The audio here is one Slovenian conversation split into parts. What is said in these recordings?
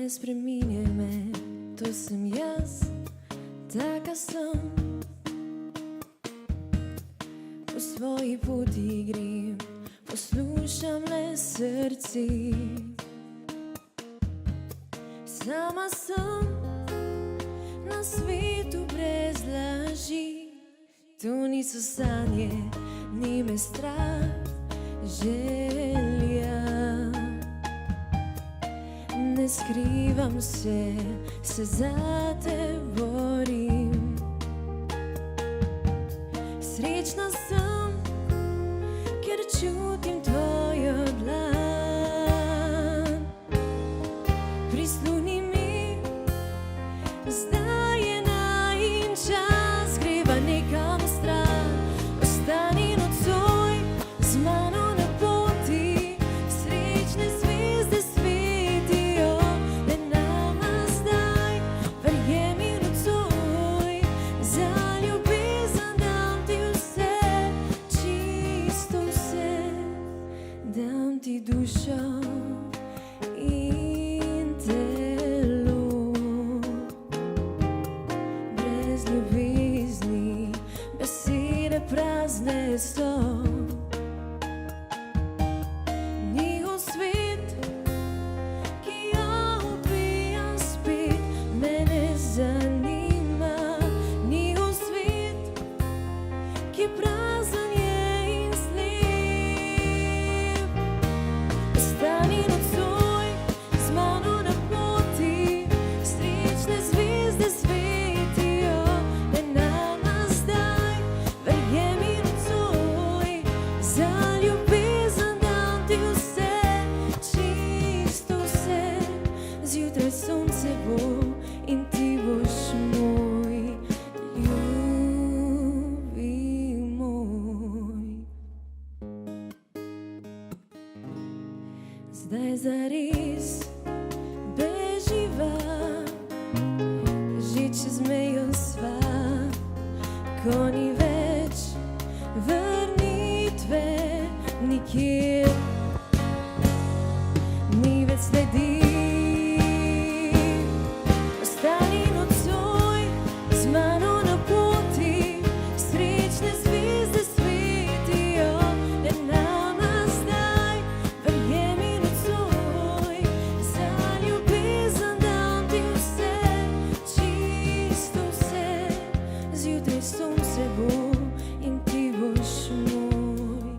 ne spreminjaj me, to sem jaz, taka sem. Po svoji poti grem, poslušam le srce. Sama sem na svetu brez laži, to niso sanje, ni me strah, želja. Ne skrivam se zate borim. Srečna sem, ker čutim tvojo dlan. Prisluhni mi, zdaj je najin čas, greva nekam stran. Ostani nocoj z mano na poti, srečne zvezde svetijo le nama zdaj. Verjemi nocoj, za ljubezen dam ti vse, čisto vse. Dam ti dušo in telo. Brez ljubezni besede prazne so. Njihov svet, ki jo upijam spet, me ne zanima. Njihov svet, ki prazen je in slep. Ostani nocoj z mano na poti, srečne zvezde svetijo le nama zdaj. Verjemi nocoj, za ljubezen dam ti vse, čisto vse. Zjutraj sonce bo in ti boš moj, ljubi moj. Zdaj zares beživa, že čez mejo sva, ko ni več vrnitve nikjer. Ni več sledi. Ostani nocoj z mano na poti, srečne zvezde svetijo le nama zdaj. Verjemi nocoj, za ljubezen dam ti vse, čisto vse. Zjutraj sonce bo in ti boš moj,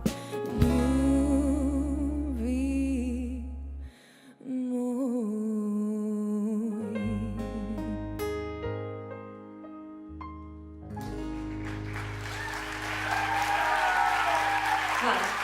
ljubi moj. Hvala.